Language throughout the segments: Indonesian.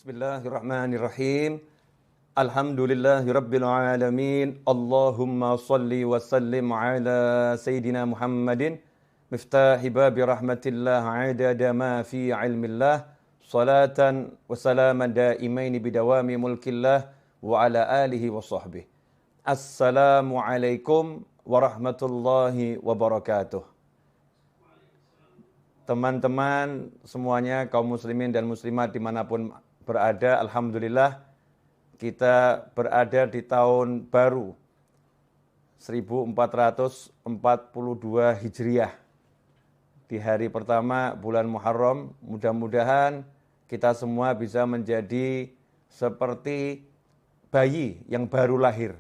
Bismillahirrahmanirrahim. Alhamdulillahirabbil alamin. Allahumma shalli wa sallim ala sayidina Muhammadin miftahi babi rahmatillah adada ma fi ilmillah salatan wa salaman daimaini bidawami mulkillah wa ala alihi wa sahbihi. Assalamualaikum warahmatullahi wabarakatuh. Teman-teman semuanya, kaum muslimin dan muslimat dimanapun berada, alhamdulillah kita berada di tahun baru 1442 Hijriah. Di hari pertama bulan Muharram, mudah-mudahan kita semua bisa menjadi seperti bayi yang baru lahir.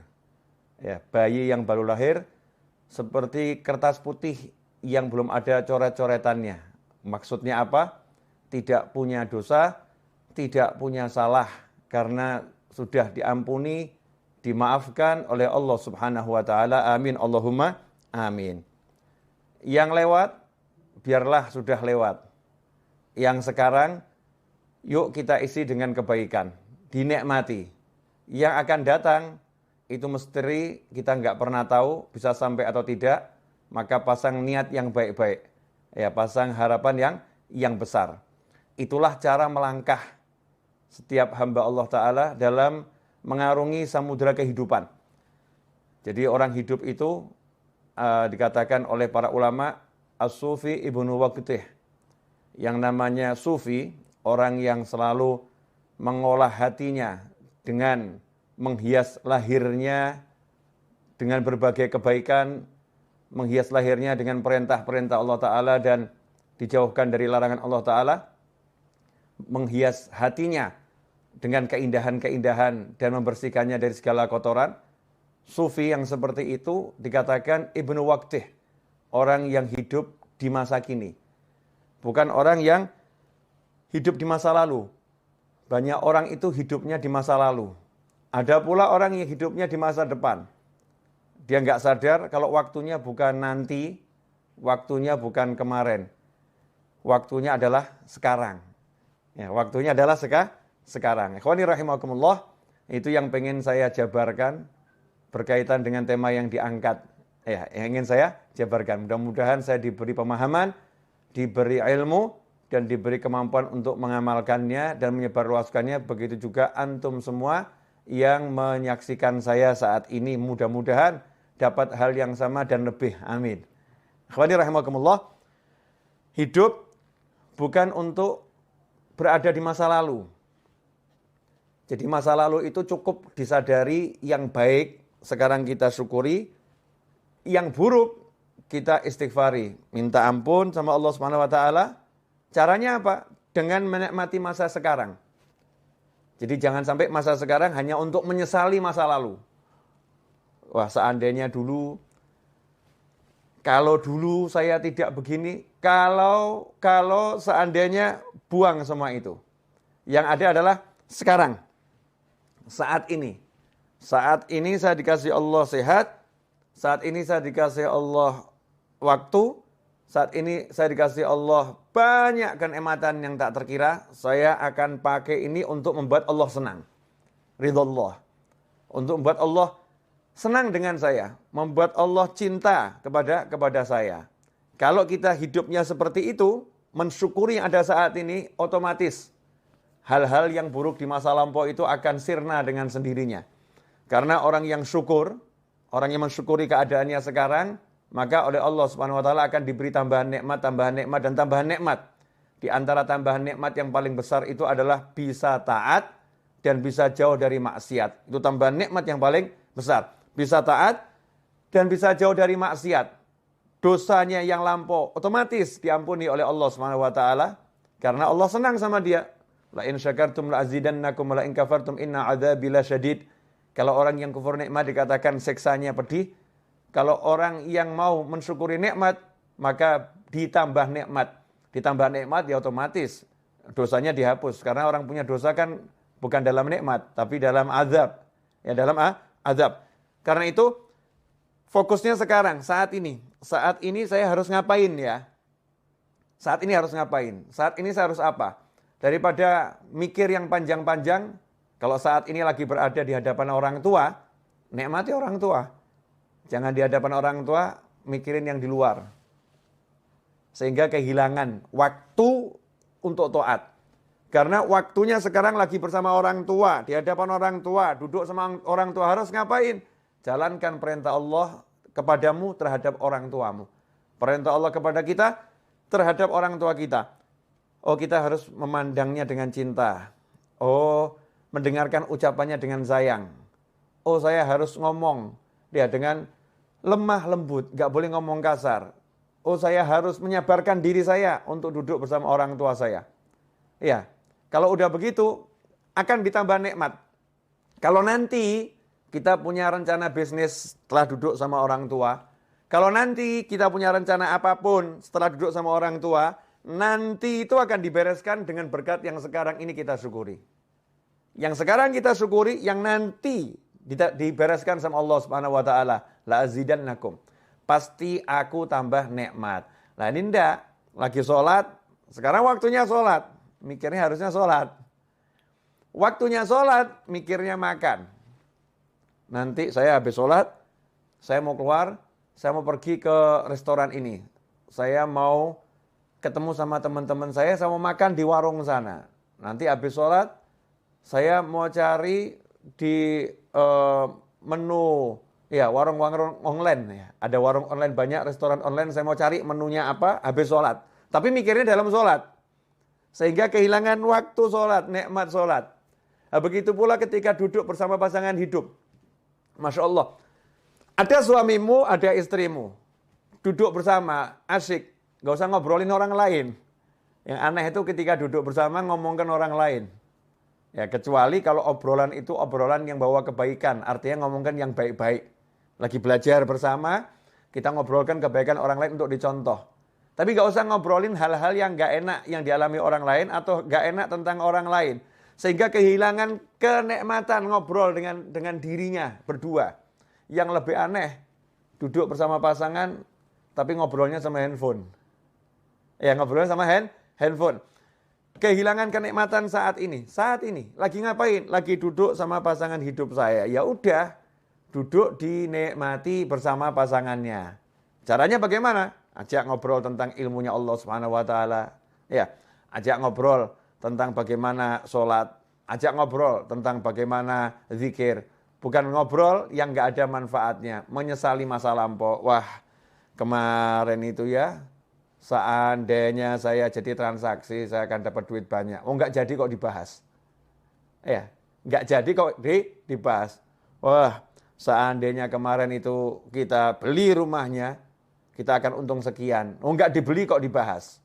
Ya, bayi yang baru lahir seperti kertas putih yang belum ada coret-coretannya. Maksudnya apa? Tidak punya dosa, tidak punya salah, karena sudah diampuni, dimaafkan oleh Allah Subhanahu wa taala. Amin Allahumma amin. Yang lewat biarlah sudah lewat. Yang sekarang yuk kita isi dengan kebaikan, dinikmati. Yang akan datang itu misteri, kita nggak pernah tahu bisa sampai atau tidak, maka pasang niat yang baik-baik. Ya, pasang harapan yang besar. Itulah cara melangkah setiap hamba Allah Ta'ala dalam mengarungi samudera kehidupan. Jadi orang hidup itu dikatakan oleh para ulama as-sufi ibnu waqtih. Yang namanya sufi, orang yang selalu mengolah hatinya dengan menghias lahirnya dengan berbagai kebaikan, menghias lahirnya dengan perintah-perintah Allah Ta'ala dan dijauhkan dari larangan Allah Ta'ala, menghias hatinya dengan keindahan-keindahan dan membersihkannya dari segala kotoran. Sufi yang seperti itu dikatakan ibnu waqtih, orang yang hidup di masa kini, bukan orang yang hidup di masa lalu. Banyak orang itu hidupnya di masa lalu. Ada pula orang yang hidupnya di masa depan. Dia nggak sadar kalau waktunya bukan nanti, waktunya bukan kemarin. Waktunya adalah sekarang. Ya, waktunya adalah sekarang. Ikhwani rahimakumullah, itu yang pengen saya jabarkan berkaitan dengan tema yang diangkat. Ya, yang ingin saya jabarkan. Mudah-mudahan saya diberi pemahaman, diberi ilmu, dan diberi kemampuan untuk mengamalkannya dan menyebarluaskannya. Begitu juga antum semua yang menyaksikan saya saat ini, mudah-mudahan dapat hal yang sama dan lebih. Amin. Ikhwani rahimakumullah, hidup bukan untuk berada di masa lalu. Jadi masa lalu itu cukup disadari, yang baik sekarang kita syukuri, yang buruk kita istighfari, minta ampun sama Allah Subhanahu wa taala. Caranya apa? Dengan menikmati masa sekarang. Jadi jangan sampai masa sekarang hanya untuk menyesali masa lalu. Wah, seandainya dulu, kalau dulu saya tidak begini, kalau seandainya, buang semua itu. Yang ada adalah sekarang, saat ini. Saat ini saya dikasih Allah sehat, saat ini saya dikasih Allah waktu, saat ini saya dikasih Allah banyak kenikmatan yang tak terkira. Saya akan pakai ini untuk membuat Allah senang. Ridha, untuk membuat Allah senang dengan saya, membuat Allah cinta kepada saya. Kalau kita hidupnya seperti itu, mensyukuri yang ada saat ini, otomatis hal-hal yang buruk di masa lampau itu akan sirna dengan sendirinya. Karena orang yang syukur, orang yang mensyukuri keadaannya sekarang, maka oleh Allah Subhanahu wa taala akan diberi tambahan nikmat, dan tambahan nikmat. Di antara tambahan nikmat yang paling besar itu adalah bisa taat dan bisa jauh dari maksiat. Itu tambahan nikmat yang paling besar. Bisa taat dan bisa jauh dari maksiat. Dosanya yang lampau otomatis diampuni oleh Allah Subhanahu wa taala karena Allah senang sama dia. La in syakartum la azidannakum wa la in kafartum inna adzabi lasyadid. Kalau orang yang kufur nikmat dikatakan siksanya pedih. Kalau orang yang mau mensyukuri nikmat, maka ditambah nikmat. Ditambah nikmat ya otomatis dosanya dihapus. Karena orang punya dosa kan bukan dalam nikmat, tapi dalam azab. Ya, dalam azab. Karena itu fokusnya sekarang, saat ini. Saat ini saya harus ngapain ya? Saat ini harus ngapain? Saat ini saya harus apa? Daripada mikir yang panjang-panjang, kalau saat ini lagi berada di hadapan orang tua, nikmati orang tua. Jangan di hadapan orang tua, mikirin yang di luar. Sehingga kehilangan waktu untuk taat. Karena waktunya sekarang lagi bersama orang tua, di hadapan orang tua, duduk sama orang tua, harus ngapain? Jalankan perintah Allah kepadamu terhadap orang tuamu. Perintah Allah kepada kita terhadap orang tua kita. Oh, kita harus memandangnya dengan cinta. Oh, mendengarkan ucapannya dengan sayang. Oh, saya harus ngomong dia dengan lemah lembut, gak boleh ngomong kasar. Oh, saya harus menyabarkan diri saya untuk duduk bersama orang tua saya. Ya, kalau udah begitu akan ditambah nikmat. Kalau nanti kita punya rencana bisnis setelah duduk sama orang tua, kalau nanti kita punya rencana apapun setelah duduk sama orang tua, nanti itu akan dibereskan dengan berkat yang sekarang ini kita syukuri. Yang sekarang kita syukuri, yang nanti dibereskan sama Allah Subhanahu wa taala, la azidannakum. Pasti aku tambah nikmat. Nah, ini ndak lagi sholat, sekarang waktunya sholat. Mikirnya harusnya sholat. Waktunya sholat, mikirnya makan. Nanti saya habis sholat, saya mau keluar, saya mau pergi ke restoran ini. Saya mau ketemu sama teman-teman saya mau makan di warung sana. Nanti habis sholat, saya mau cari di menu, ya warung-warung online. Ya. Ada warung online banyak, restoran online, saya mau cari menunya apa, habis sholat. Tapi mikirnya dalam sholat. Sehingga kehilangan waktu sholat, nikmat sholat. Nah, begitu pula ketika duduk bersama pasangan hidup. Masya Allah. Ada suamimu, ada istrimu. Duduk bersama, asyik. Gak usah ngobrolin orang lain. Yang aneh itu ketika duduk bersama ngomongkan orang lain. Ya, kecuali kalau obrolan itu obrolan yang bawa kebaikan. Artinya ngomongkan yang baik-baik. Lagi belajar bersama, kita ngobrolkan kebaikan orang lain untuk dicontoh. Tapi gak usah ngobrolin hal-hal yang gak enak yang dialami orang lain atau gak enak tentang orang lain. Sehingga kehilangan kenikmatan ngobrol dengan dirinya berdua. Yang lebih aneh, duduk bersama pasangan tapi ngobrolnya sama handphone. Ya, ngobrolnya sama handphone. Kehilangan kenikmatan saat ini. Saat ini lagi ngapain? Lagi duduk sama pasangan hidup saya. Ya udah, duduk dinikmati bersama pasangannya. Caranya bagaimana? Ajak ngobrol tentang ilmunya Allah Subhanahu wa taala. Ya, ajak ngobrol tentang bagaimana sholat, ajak ngobrol tentang bagaimana zikir. Bukan ngobrol yang enggak ada manfaatnya, menyesali masa lampau. Wah, kemarin itu ya, seandainya saya jadi transaksi, saya akan dapat duit banyak. Oh, enggak jadi kok dibahas. Ya, enggak jadi kok dibahas. Wah, seandainya kemarin itu kita beli rumahnya, kita akan untung sekian. Oh, enggak dibeli kok dibahas.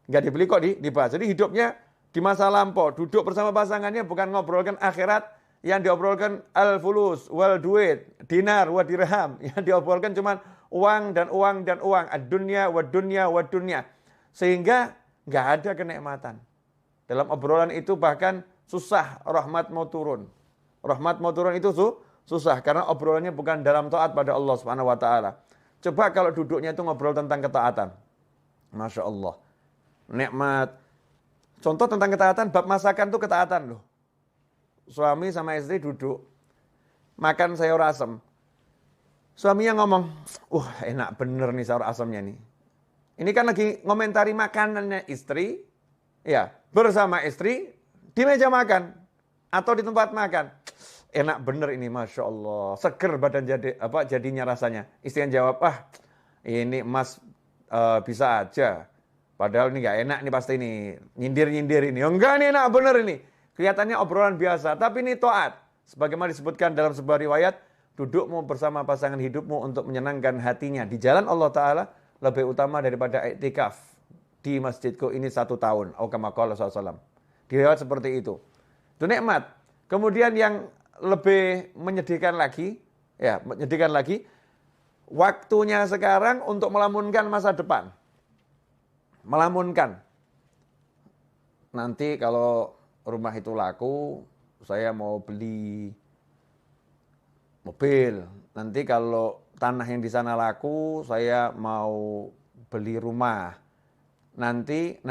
Enggak dibeli kok dibahas. Jadi hidupnya di masa lampau. Duduk bersama pasangannya bukan ngobrolkan akhirat. Yang diobrolkan al-fulus, wal duit, dinar, wa dirham. Yang diobrolkan cuma uang dan uang dan uang. Ad-dunya, wa dunya, wa dunya. Sehingga enggak ada kenikmatan. Dalam obrolan itu bahkan susah rahmat mau turun. Rahmat mau turun itu susah. Karena obrolannya bukan dalam taat pada Allah Subhanahu wa ta'ala. Coba kalau duduknya itu ngobrol tentang ketaatan. Masya Allah. Nikmat. Contoh tentang ketaatan, bab masakan itu ketaatan loh. Suami sama istri duduk. Makan sayur asem. Suaminya ngomong, enak bener nih sayur asemnya nih. Ini kan lagi ngomentari makanannya istri. Ya, bersama istri di meja makan. Atau di tempat makan. Enak bener ini, Masya Allah. Seger badan jadinya rasanya. Istri yang jawab, ini mas bisa aja. Padahal ini gak enak nih pasti ini. Nyindir-nyindir ini. Enggak nih enak bener ini. Kelihatannya obrolan biasa. Tapi ini taat. Sebagaimana disebutkan dalam sebuah riwayat. Dudukmu bersama pasangan hidupmu untuk menyenangkan hatinya. Di jalan Allah Ta'ala lebih utama daripada i'tikaf. Di masjidku ini 1 tahun. Aukamaqala SAW. Di riwayat seperti itu. Itu nikmat. Kemudian yang lebih menyedihkan lagi, waktunya sekarang untuk melamunkan masa depan. Melamunkan. Nanti kalau rumah itu laku, saya mau beli mobil. Nanti kalau tanah yang di sana laku, saya mau beli rumah. nanti,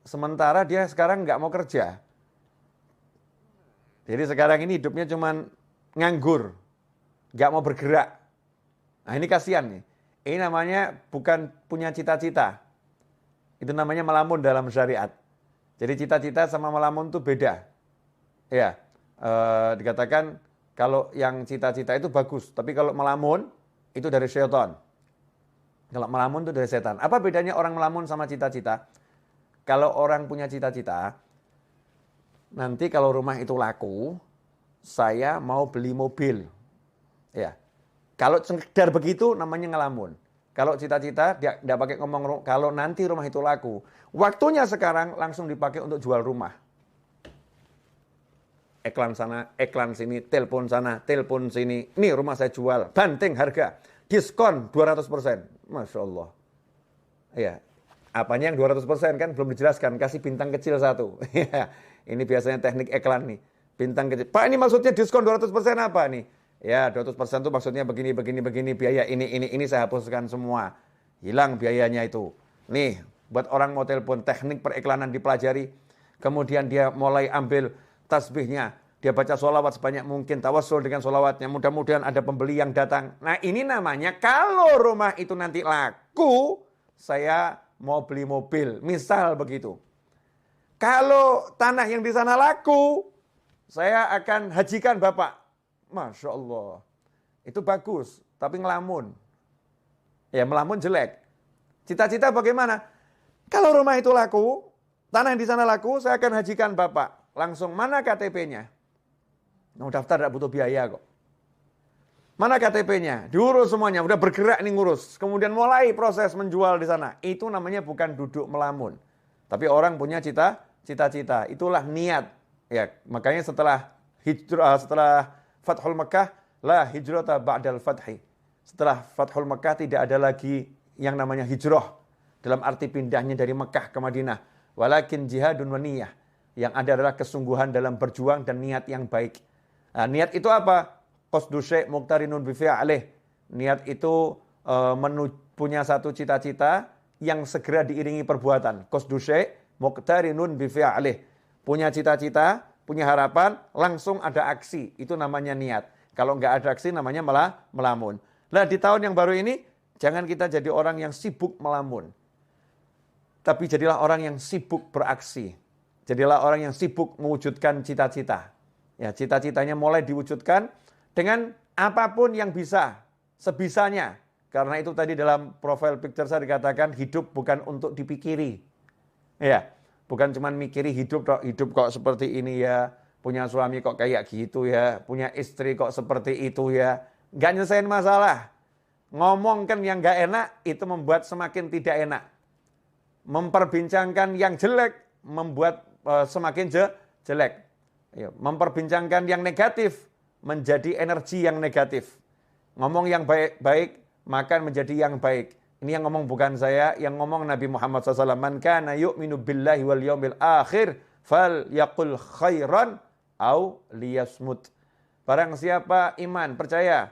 sementara dia sekarang nggak mau kerja. Jadi sekarang ini hidupnya cuman nganggur, nggak mau bergerak. Nah ini kasihan nih. Ini namanya bukan punya cita-cita. Itu namanya melamun dalam syariat. Jadi cita-cita sama melamun itu beda. Ya, dikatakan kalau yang cita-cita itu bagus, tapi kalau melamun itu dari syaitan. Kalau melamun itu dari setan. Apa bedanya orang melamun sama cita-cita? Kalau orang punya cita-cita, nanti kalau rumah itu laku, saya mau beli mobil. Ya. Kalau sekedar begitu namanya ngelamun. Kalau cita-cita dia tidak pakai ngomong kalau nanti rumah itu laku. Waktunya sekarang langsung dipakai untuk jual rumah. Iklan sana, iklan sini, telepon sana, telepon sini. Ini rumah saya jual, banting harga, diskon 200%. Masya Allah. Ya, apanya yang 200% kan belum dijelaskan, kasih bintang kecil 1. Ini biasanya teknik iklan nih. Bintang kecil. Pak, ini maksudnya diskon 200% apa nih? Ya, 200% itu maksudnya begini, biaya ini saya hapuskan semua. Hilang biayanya itu. Nih, buat orang mau telepon, teknik periklanan dipelajari. Kemudian dia mulai ambil tasbihnya. Dia baca sholawat sebanyak mungkin, tawassul dengan sholawatnya. Mudah-mudahan ada pembeli yang datang. Nah ini namanya kalau rumah itu nanti laku, saya mau beli mobil. Misal begitu. Kalau tanah yang di sana laku, saya akan hajikan Bapak. Masya Allah. Itu bagus, tapi ngelamun. Ya melamun jelek. Cita-cita bagaimana? Kalau rumah itu laku, tanah yang di sana laku, saya akan hajikan Bapak. Langsung mana KTP-nya? Nah, daftar tidak butuh biaya kok. Mana KTP-nya? Diurus semuanya, udah bergerak nih ngurus. Kemudian mulai proses menjual di sana. Itu namanya bukan duduk melamun. Tapi orang punya cita-cita. Itulah niat. Ya, makanya setelah hijrah, setelah Fathul Makkah, la hijrata ba'dal fathi. Setelah Fathul Makkah tidak ada lagi yang namanya hijrah. Dalam arti pindahnya dari Makkah ke Madinah. Walakin jihadun wa niyah. Yang ada adalah kesungguhan dalam berjuang dan niat yang baik. Nah, niat itu apa? Qasdu syai' muqtarinun bi fi'lih. Niat itu punya satu cita-cita yang segera diiringi perbuatan. Qasdu syai' muqtarinun bi fi'lih. Punya cita-cita, punya harapan, langsung ada aksi. Itu namanya niat. Kalau nggak ada aksi namanya malah melamun. Nah, di tahun yang baru ini jangan kita jadi orang yang sibuk melamun. Tapi jadilah orang yang sibuk beraksi. Jadilah orang yang sibuk mewujudkan cita-cita. Ya, cita-citanya mulai diwujudkan dengan apapun yang bisa, sebisanya. Karena itu tadi dalam profile picture saya dikatakan hidup bukan untuk dipikiri. Ya, bukan cuma mikiri hidup kok seperti ini ya, punya suami kok kayak gitu ya, punya istri kok seperti itu ya. Nggak nyelesain masalah. Ngomongkan yang nggak enak itu membuat semakin tidak enak. Memperbincangkan yang jelek membuat semakin jelek. Memperbincangkan yang negatif menjadi energi yang negatif. Ngomong yang baik maka menjadi yang baik. Ini yang ngomong bukan saya, yang ngomong Nabi Muhammad SAW. Man kana yu'minu billahi wal yaumil akhir fal yaqul khairan au liyasmut. Barang siapa iman, percaya,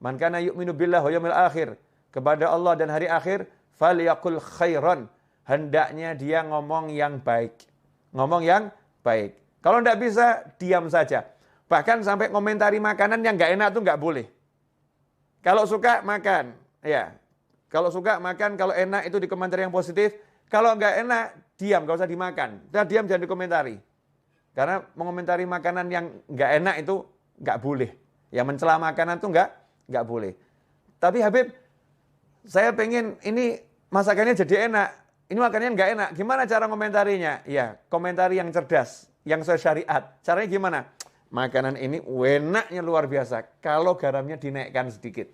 man kana yu'minu billahi wal yaumil akhir, kepada Allah dan hari akhir, fal yaqul khairan. Hendaknya dia ngomong yang baik. Ngomong yang baik. Kalau tidak bisa, diam saja. Bahkan sampai komentari makanan yang nggak enak itu nggak boleh. Kalau suka, makan. Ya. Kalau suka, makan. Kalau enak, itu dikomentari yang positif. Kalau nggak enak, diam. Nggak usah dimakan. Dan diam, jangan dikomentari. Karena mengomentari makanan yang nggak enak itu nggak boleh. Ya, mencela makanan itu nggak boleh. Tapi Habib, saya pengen ini masakannya jadi enak. Ini makanannya nggak enak. Gimana cara komentarinya? Ya, komentari yang cerdas. Yang saya syariat. Caranya gimana? Makanan ini enaknya luar biasa. Kalau garamnya dinaikkan sedikit.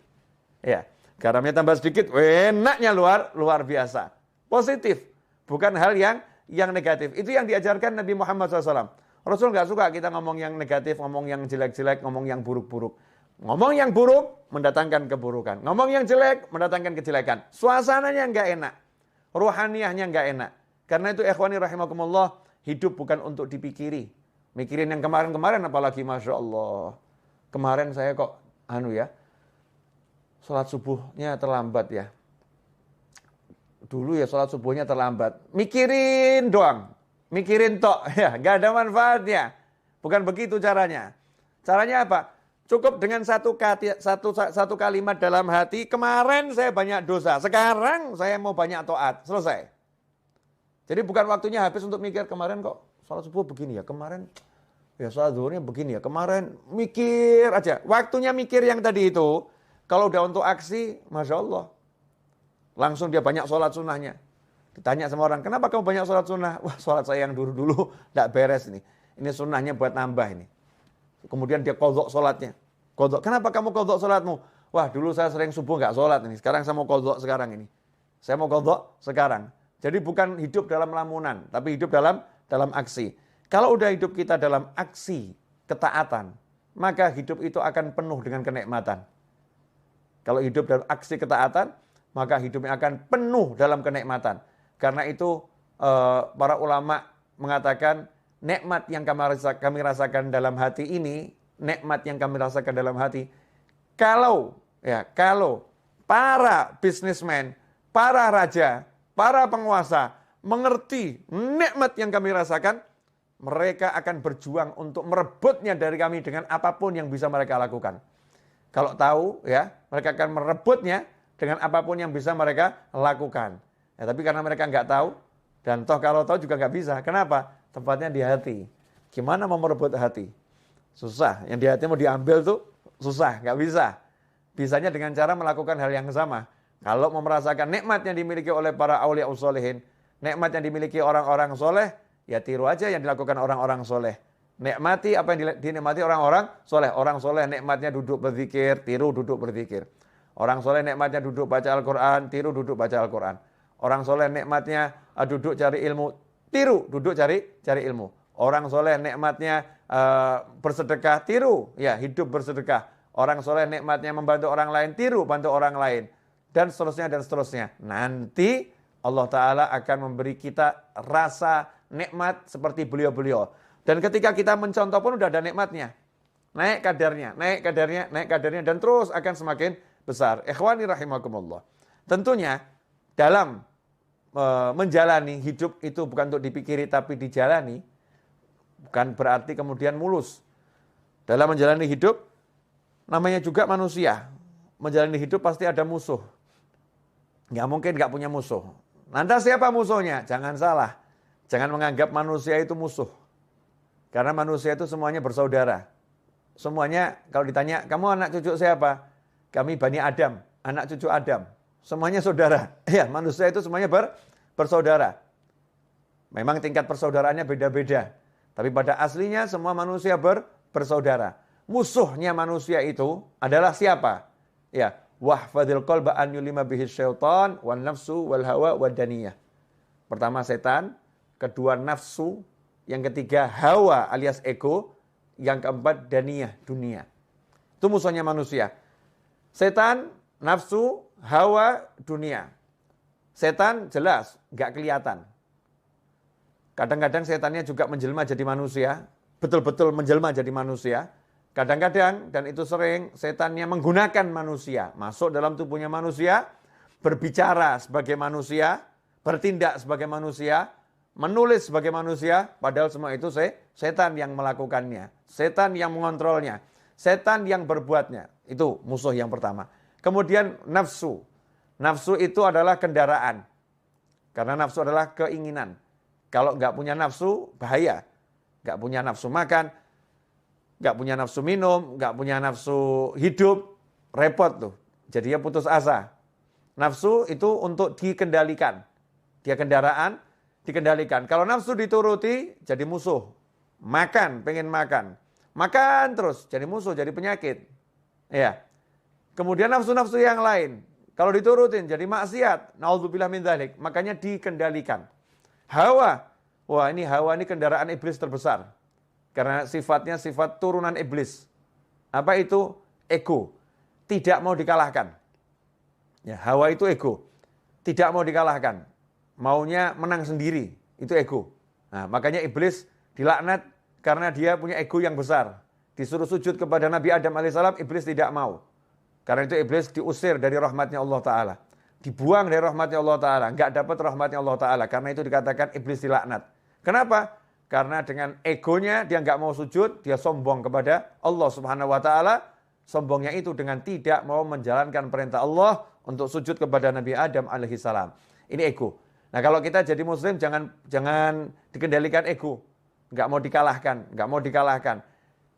Ya, garamnya tambah sedikit, enaknya luar biasa. Positif. Bukan hal yang negatif. Itu yang diajarkan Nabi Muhammad SAW. Rasul nggak suka kita ngomong yang negatif, ngomong yang jelek-jelek, ngomong yang buruk-buruk. Ngomong yang buruk mendatangkan keburukan. Ngomong yang jelek mendatangkan kejelekan. Suasananya nggak enak. Ruhaniyahnya nggak enak. Karena itu ikhwani rahimakumullah, hidup bukan untuk dipikiri. Mikirin yang kemarin-kemarin apalagi, Masya Allah. Kemarin saya kok, sholat subuhnya terlambat ya. dulu ya sholat subuhnya terlambat. Mikirin doang. Mikirin tok. Ya, nggak ada manfaatnya. Bukan begitu caranya. Caranya apa? Cukup dengan satu kalimat dalam hati, kemarin saya banyak dosa, sekarang saya mau banyak taat. Selesai. Jadi bukan waktunya habis untuk mikir, kemarin kok sholat subuh begini ya, kemarin ya sholat zuhurnya begini ya, kemarin mikir aja. Waktunya mikir yang tadi itu, kalau udah untuk aksi, Masya Allah. Langsung dia banyak sholat sunnahnya. Ditanya sama orang, kenapa kamu banyak sholat sunnah? Wah, sholat saya yang dulu-dulu tidak beres nih. Ini sunnahnya buat nambah ini. Kemudian dia kodok sholatnya. Kodok, kenapa kamu kodok sholatmu? Wah, dulu saya sering subuh nggak sholat ini. Sekarang saya mau kodok sekarang ini. Saya mau kodok sekarang. Jadi bukan hidup dalam lamunan, tapi hidup dalam aksi. Kalau udah hidup kita dalam aksi ketaatan, maka hidup itu akan penuh dengan kenikmatan. Kalau hidup dalam aksi ketaatan, maka hidupnya akan penuh dalam kenikmatan. Karena itu para ulama mengatakan, nikmat yang kami rasakan dalam hati ini, nikmat yang kami rasakan dalam hati, kalau para bisnismen, para raja, para penguasa mengerti nikmat yang kami rasakan, mereka akan berjuang untuk merebutnya dari kami dengan apapun yang bisa mereka lakukan. Kalau tahu ya, mereka akan merebutnya dengan apapun yang bisa mereka lakukan. Ya, tapi karena mereka nggak tahu, dan toh kalau tahu juga nggak bisa. Kenapa? Tempatnya di hati. Gimana mau merebut hati? Susah. Yang di hati mau diambil tuh susah, nggak bisa. Bisanya dengan cara melakukan hal yang sama. Kalau mau merasakan nikmat yang dimiliki oleh para aulia usholihin, nikmat yang dimiliki orang-orang soleh, ya tiru aja yang dilakukan orang-orang soleh. Nikmati apa yang dinikmati orang-orang soleh. Orang soleh nikmatnya duduk berzikir, tiru duduk berzikir. Orang soleh nikmatnya duduk baca Al-Quran, tiru duduk baca Al-Quran. Orang soleh nikmatnya duduk cari ilmu, tiru duduk cari ilmu. Orang soleh nikmatnya bersedekah, tiru ya hidup bersedekah. Orang soleh nikmatnya membantu orang lain, tiru bantu orang lain. Dan seterusnya dan seterusnya. Nanti Allah Ta'ala akan memberi kita rasa nikmat seperti beliau-beliau. Dan ketika kita mencontoh pun udah ada nikmatnya. Naik kadarnya, dan terus akan semakin besar. Ikhwani rahimakumullah. Tentunya dalam menjalani hidup itu bukan untuk dipikiri tapi dijalani. Bukan berarti kemudian mulus. Dalam menjalani hidup, namanya juga manusia. Menjalani hidup pasti ada musuh. Nggak mungkin nggak punya musuh. Lantas siapa musuhnya? Jangan salah. Jangan menganggap manusia itu musuh. Karena manusia itu semuanya bersaudara. Semuanya kalau ditanya, kamu anak cucu siapa? Kami Bani Adam, anak cucu Adam. Semuanya saudara. Ya, manusia itu semuanya bersaudara. Memang tingkat persaudaraannya beda-beda. Tapi pada aslinya semua manusia bersaudara. Musuhnya manusia itu adalah siapa? Ya, wahfadil qalba an yulima bihi syaitan wan nafsu wal hawa wad daniyah. Pertama setan, kedua nafsu, yang ketiga hawa alias ego, yang keempat daniyah, dunia. Itu musuhnya manusia. Setan, nafsu, hawa, dunia. Setan jelas nggak kelihatan. Kadang-kadang setannya juga menjelma jadi manusia, betul-betul menjelma jadi manusia. Kadang-kadang, dan itu sering, setannya menggunakan manusia, masuk dalam tubuhnya manusia, berbicara sebagai manusia, bertindak sebagai manusia, menulis sebagai manusia, padahal semua itu setan yang melakukannya, setan yang mengontrolnya, setan yang berbuatnya. Itu musuh yang pertama. Kemudian nafsu. Nafsu itu adalah kendaraan. Karena nafsu adalah keinginan. Kalau nggak punya nafsu, bahaya. Nggak punya nafsu makan, nggak punya nafsu minum, nggak punya nafsu hidup, repot tuh. Jadinya putus asa. Nafsu itu untuk dikendalikan. Dia kendaraan, dikendalikan. Kalau nafsu dituruti, jadi musuh. Makan, pengen makan. Makan terus, jadi musuh, jadi penyakit. Ya. Kemudian nafsu-nafsu yang lain. Kalau diturutin, jadi maksiat. Na'udzubillah min dzalik. Makanya dikendalikan. Hawa. Wah, hawa ini kendaraan iblis terbesar. Karena sifatnya sifat turunan iblis. Apa itu? Ego. Tidak mau dikalahkan. Ya, hawa itu ego. Tidak mau dikalahkan. Maunya menang sendiri. Itu ego. Nah, makanya iblis dilaknat karena dia punya ego yang besar. Disuruh sujud kepada Nabi Adam AS, iblis tidak mau. Karena itu iblis diusir dari rahmatnya Allah Ta'ala. dibuang dari rahmatnya Allah Ta'ala, nggak dapat rahmatnya Allah Ta'ala. Karena itu dikatakan iblis dilaknat. Kenapa? Karena dengan egonya dia nggak mau sujud, dia sombong kepada Allah Subhanahu Wa Ta'ala. Sombongnya itu dengan tidak mau menjalankan perintah Allah untuk sujud kepada Nabi Adam alaihissalam. Ini ego. Nah kalau kita jadi muslim jangan dikendalikan ego. Nggak mau dikalahkan.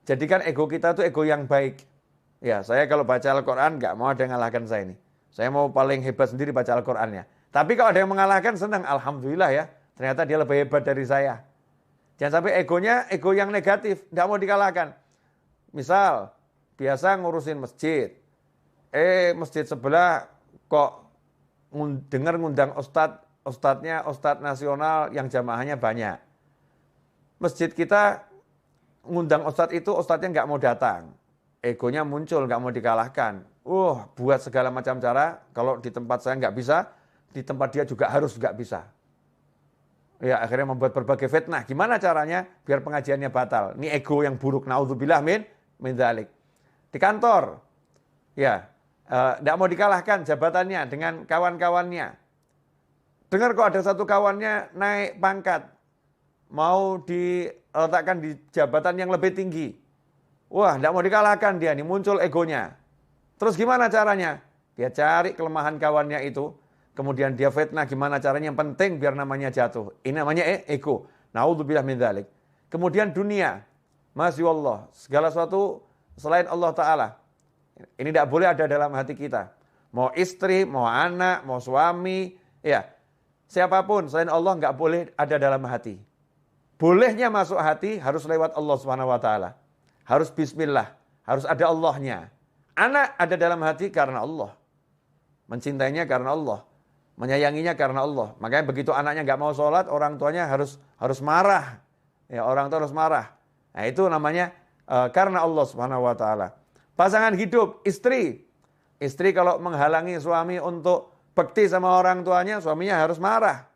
Jadikan ego kita tuh ego yang baik. Ya, saya kalau baca Al-Quran nggak mau ada yang mengalahkan saya ini. Saya mau paling hebat sendiri baca Al-Qurannya. Tapi kalau ada yang mengalahkan senang, alhamdulillah ya. Ternyata dia lebih hebat dari saya. Jangan sampai egonya ego yang negatif, nggak mau dikalahkan. Misal, biasa ngurusin masjid. Masjid sebelah kok ngundang ustadznya ustadz nasional yang jamaahnya banyak. Masjid kita ngundang ustadz itu, ustadznya nggak mau datang. Egonya muncul, nggak mau dikalahkan. Buat segala macam cara, kalau di tempat saya nggak bisa, di tempat dia juga harus nggak bisa. Ya, akhirnya membuat berbagai fitnah. Gimana caranya biar pengajiannya batal? Ini ego yang buruk. Naudzubillah min dzalik. Di kantor, ya, nggak mau dikalahkan jabatannya dengan kawan-kawannya. Dengar kok ada satu kawannya naik pangkat, mau diletakkan di jabatan yang lebih tinggi. Wah, nggak mau dikalahkan dia, nih muncul egonya. Terus gimana caranya? Dia cari kelemahan kawannya itu, kemudian dia fitnah gimana caranya, yang penting biar namanya jatuh. Ini namanya ego. Naudzubillah min dzalik. Kemudian dunia, masya Allah, segala sesuatu selain Allah Ta'ala. Ini tidak boleh ada dalam hati kita. Mau istri, mau anak, mau suami, ya, siapapun selain Allah nggak boleh ada dalam hati. Bolehnya masuk hati harus lewat Allah Subhanahu Wa Ta'ala. Harus bismillah, harus ada Allahnya. Anak ada dalam hati karena Allah. Mencintainya karena Allah. Menyayanginya karena Allah. Makanya begitu anaknya nggak mau sholat, orang tuanya harus marah. Ya, orang tua harus marah. Nah, itu namanya karena Allah Subhanahu Wa Ta'ala. Pasangan hidup, istri. Istri kalau menghalangi suami untuk bekti sama orang tuanya, suaminya harus marah.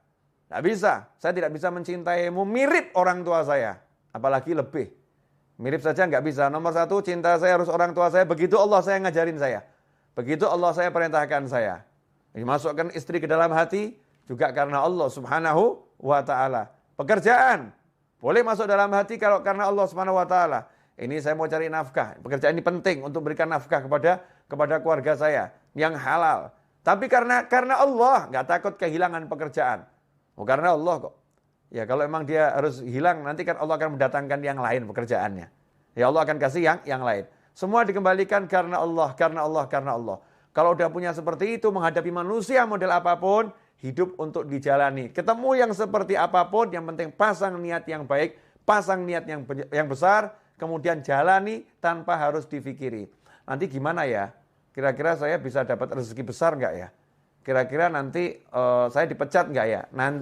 Tidak bisa. Saya tidak bisa mencintaimu mirip orang tua saya. Apalagi lebih. Mirip saja nggak bisa. Nomor satu, cinta saya harus orang tua saya. Begitu Allah saya ngajarin saya. Begitu Allah saya perintahkan saya. Dimasukkan istri ke dalam hati juga karena Allah Subhanahu Wa Ta'ala. Pekerjaan boleh masuk dalam hati kalau karena Allah Subhanahu Wa Ta'ala. Ini saya mau cari nafkah. Pekerjaan ini penting untuk berikan nafkah kepada keluarga saya yang halal. Tapi karena Allah, nggak takut kehilangan pekerjaan. Karena Allah kok. Ya kalau emang dia harus hilang, nanti kan Allah akan mendatangkan yang lain pekerjaannya. Ya Allah akan kasih yang lain. Semua dikembalikan karena Allah, karena Allah, karena Allah. Kalau udah punya seperti itu, menghadapi manusia model apapun, hidup untuk dijalani. Ketemu yang seperti apapun, yang penting pasang niat yang baik, pasang niat yang besar, kemudian jalani tanpa harus difikiri. Nanti gimana ya? Kira-kira saya bisa dapat rezeki besar nggak ya? Kira-kira nanti saya dipecat nggak ya? Nanti